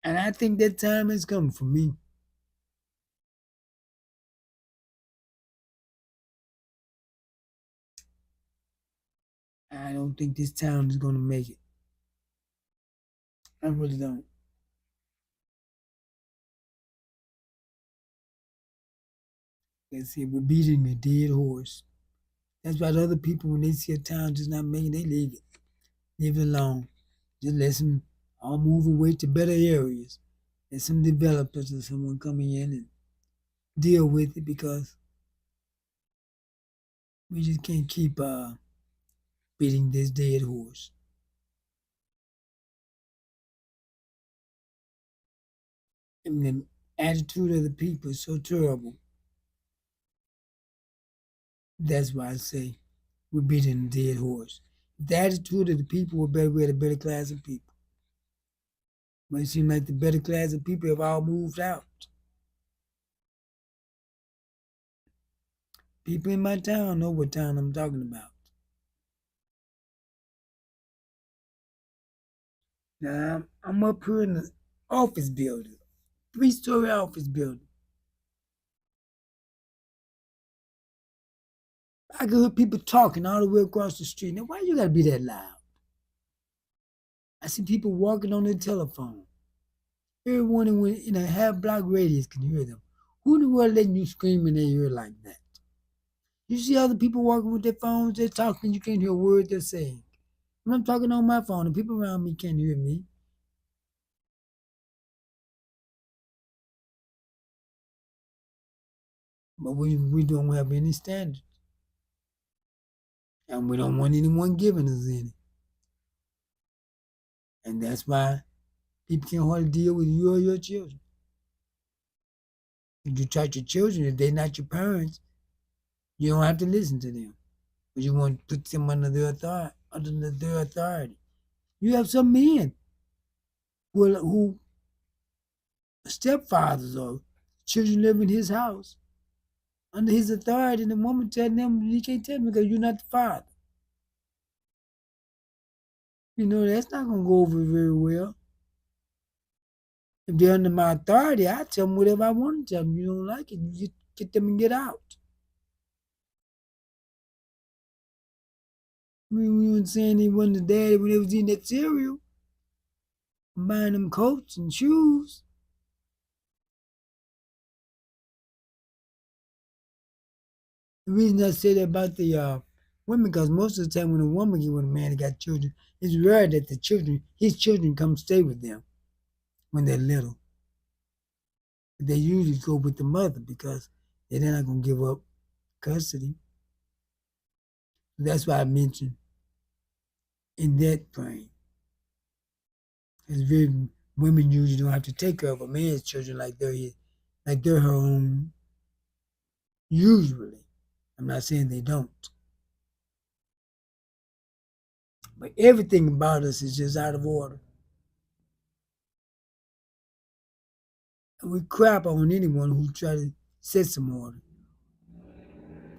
[SPEAKER 1] And I think that time has come for me. I don't think this town is going to make it. I really don't. Let's see, we're beating a dead horse. That's why the other people, when they see a town just not making, they leave it. Leave it alone. Just let them all move away to better areas. Let some developers or someone coming in and deal with it because we just can't keep beating this dead horse. And the attitude of the people is so terrible. That's why I say we're beating a dead horse. If the attitude of the people were better, we had a better class of people. But it seems like the better class of people have all moved out. People in my town know what town I'm talking about. Now, I'm up here in the office building, 3-story office building. I can hear people talking all the way across the street. Now, why you gotta be that loud? I see people walking on their telephone. Everyone in a half block radius can hear them. Who in the world letting you scream in their ear like that? You see other people walking with their phones, they're talking, you can't hear a word they're saying. When I'm talking on my phone, the people around me can't hear me. But we don't have any standards. And we don't want anyone giving us any. And that's why people can hardly deal with you or your children. If you touch your children, if they're not your parents, you don't have to listen to them. But you want to put them under their authority. You have some men who stepfathers or children live in his house under his authority, and the woman telling them you can't tell me because you're not the father. You know, that's not gonna go over very well. If they're under my authority, I tell them whatever I want to tell them. You don't like it, you just get them and get out. I mean, we weren't saying he wasn't the daddy when they was eating that cereal, buying them coats and shoes. The reason I say that about the women, because most of the time when a woman get with a man that got children, it's rare that his children, come stay with them when they're little. They usually go with the mother because they're not going to give up custody. That's why I mentioned in that frame. It's very women usually don't have to take care of a man's children like they're her own. Usually, I'm not saying they don't, but everything about us is just out of order. And we crap on anyone who try to set some order.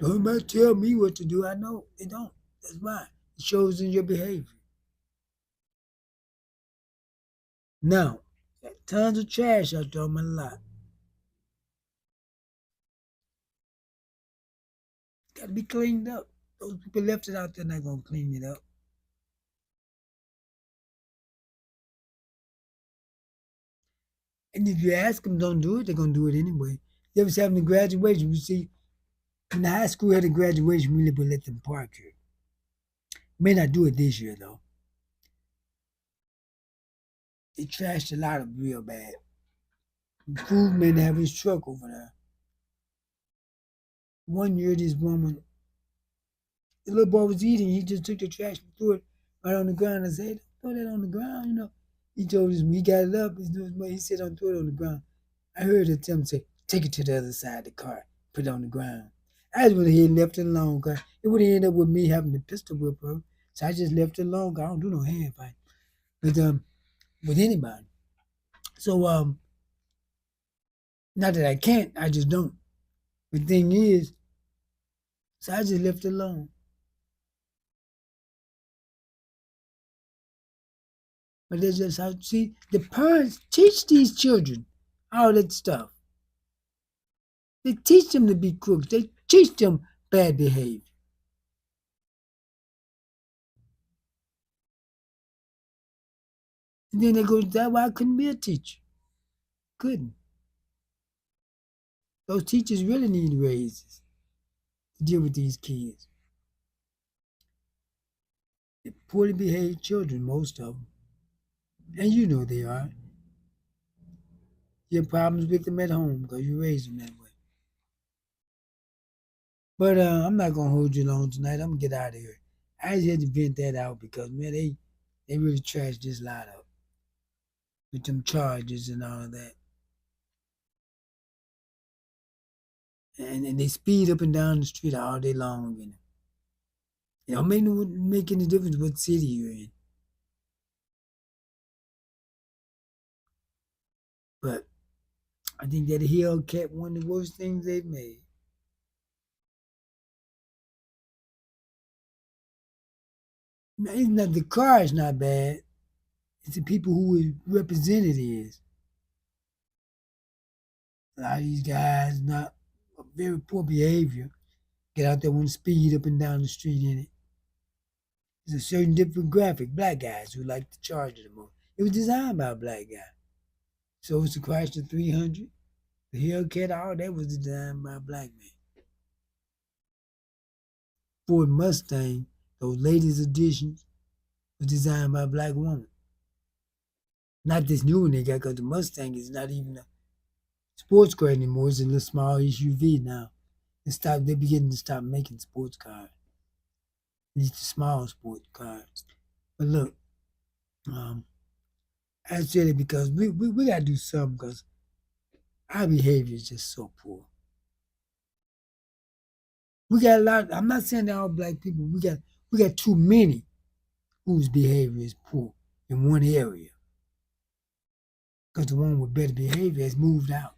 [SPEAKER 1] Don't nobody tell me what to do. I know they don't. That's why it shows in your behavior. Now, tons of trash out there on my lot. Got to be cleaned up. Those people left it out there not gonna clean it up. And if you ask them don't do it, they're gonna do it anyway. You ever see having the graduation? You see, when the high school had a graduation, we would let them park here. May not do it this year though. They trashed a lot of real bad. The food man have his truck over there. One year, this woman, the little boy was eating. He just took the trash and threw it right on the ground and said, "Throw that on the ground," you know. He told us he got it up. He said, "Don't throw it on the ground." I heard him say, "Take it to the other side of the car, put it on the ground." I just went ahead and left it alone because it would have ended up with me having to pistol whip her. So I just left it alone. 'Cause I don't do no hand fight with anybody. So not that I can't, I just don't. The thing is, so I just left it alone. But that's just how, see, the parents teach these children all that stuff. They teach them to be crooks. They teach them bad behavior. And then they go, that's why I couldn't be a teacher. Couldn't. Those teachers really need raises to deal with these kids. They're poorly behaved children, most of them. And you know they are. You have problems with them at home because you raised them that way. But I'm not gonna hold you long tonight. I'm gonna get out of here. I just had to vent that out because man, they really trashed this lot up with them charges and all that. And they speed up and down the street all day long. You know, make any difference what city you're in. But I think that Hellcat one of the worst things they've made. Now, it's not the car is not bad. It's the people who it represented is. A lot of these guys not very poor behavior. Get out there and speed up and down the street in it. There's a certain demographic, black guys, who like to charge it the most. It was designed by a black guy. So it's the Chrysler 300, the Hellcat, all that was designed by a black man. Ford Mustang, those latest editions, was designed by a black woman. Not this new one they got, because the Mustang is not even a sports car anymore. It's a little small SUV now. They're beginning to stop making sports cars. These small sports cars. But look, um, I said it because we got to do something because our behavior is just so poor. We got a lot. I'm not saying that all black people. We got too many whose behavior is poor in one area because the one with better behavior has moved out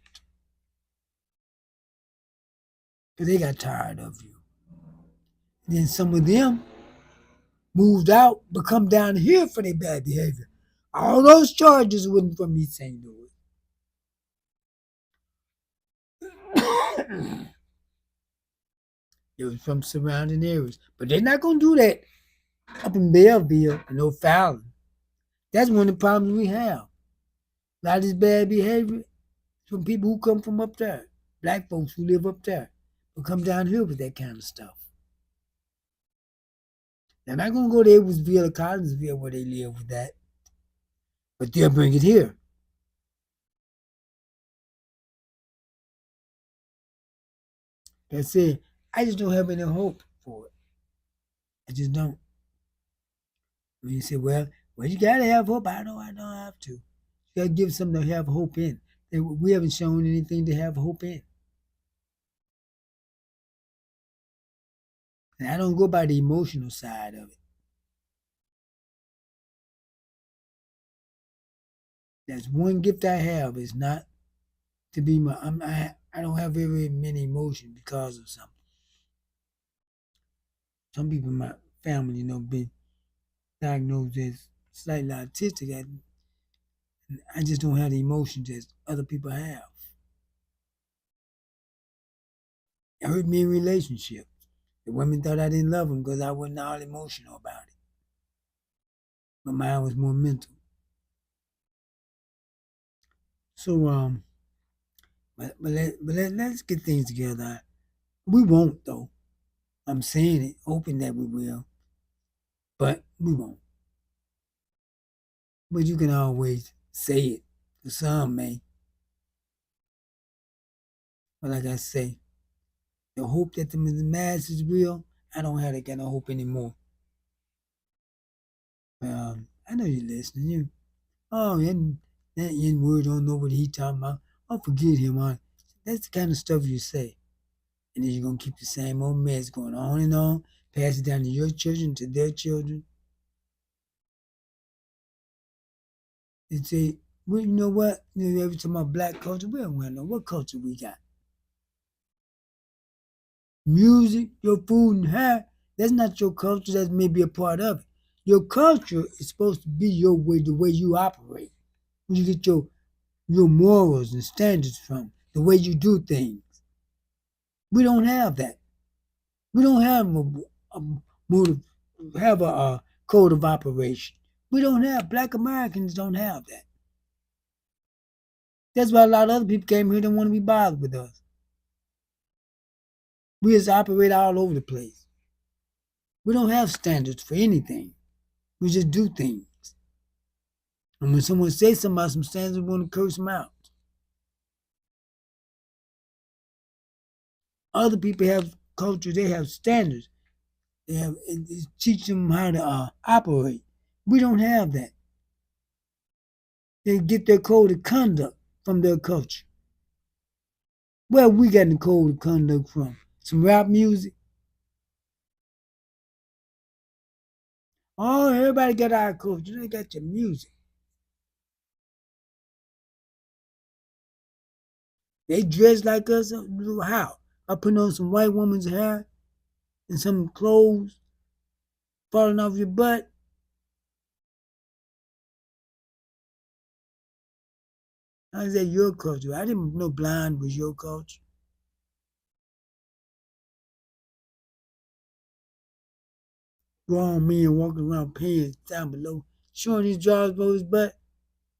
[SPEAKER 1] because they got tired of you. And then some of them moved out but come down here for their bad behavior. All those charges wasn't from East St. Louis. It was from surrounding areas. But they're not going to do that up in Belleville and O'Fallon. That's one of the problems we have. A lot of this bad behavior is from people who come from up there. Black folks who live up there. But come down here with that kind of stuff. They're not going to go to Edwardsville or Collinsville where they live with that. But they'll bring it here. That's it. I just don't have any hope for it. I just don't. When you say, well, you gotta have hope. I don't have to. You gotta give something to have hope in. We haven't shown anything to have hope in. And I don't go by the emotional side of it. That's one gift I have is not to be I don't have very many emotions because of something. Some people in my family, been diagnosed as slightly autistic. I just don't have the emotions that other people have. It hurt me in relationships. The women thought I didn't love them because I wasn't all emotional about it. But mine was more mental. So let's get things together. We won't though. I'm saying it, hoping that we will, but we won't. But you can always say it. For some may, but like I say, the hope that the masses will, I don't have that kind of hope anymore. I know you're listening. Oh, that N word don't know what he talking about. Oh, forget him, man. That's the kind of stuff you say. And then you're going to keep the same old mess going on and on, pass it down to your children, to their children. And say, well, you know what? Every time about black culture, we don't know what culture we got. Music, your food and hair, that's not your culture. That's maybe a part of it. Your culture is supposed to be your way, the way you operate. Where you get your morals and standards from, the way you do things. We don't have that. We don't a motive, have a code of operation. We don't have, black Americans don't have that. That's why a lot of other people came here don't want to be bothered with us. We just operate all over the place. We don't have standards for anything. We just do things. And when someone says something about some standards, we want to curse them out. Other people have culture, they have standards. It teach them how to operate. We don't have that. They get their code of conduct from their culture. Where we got the code of conduct from? Some rap music. Oh, everybody got our culture. They got your music. They dress like us. How? I put on some white woman's hair and some clothes falling off your butt. How's that your culture? I didn't know blind was your culture. Grown men walking around pants down below, showing his drawers below his butt.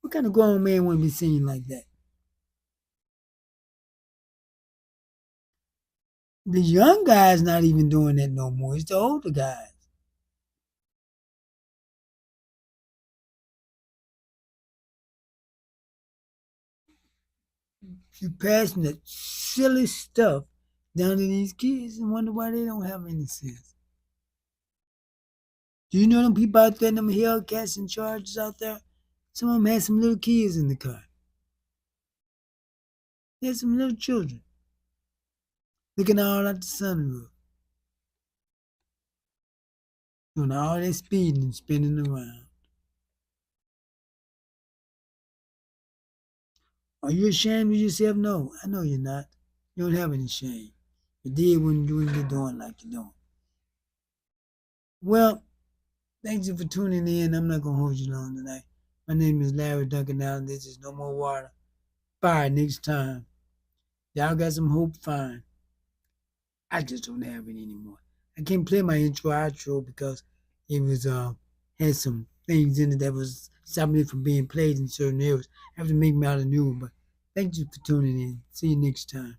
[SPEAKER 1] What kind of grown man want to be seen like that? The young guys not even doing that no more. It's the older guys. You passing that silly stuff down to these kids and wonder why they don't have any sense. Do you know them people out there, them Hellcats and Chargers out there? Some of them had some little kids in the car. They had some little children looking all out the sunroof, doing all that speeding and spinning around. Are you ashamed of yourself? No, I know you're not. You don't have any shame. You did when you were doing like you're doing. Well, thank you for tuning in. I'm not gonna hold you long tonight. My name is Larry Duncan. Now this is No More Water. Bye next time. Y'all got some hope? Fine. I just don't have it anymore. I can't play my intro outro because it was had some things in it that was stopping it from being played in certain areas. I have to make me out a new one. But thank you for tuning in. See you next time.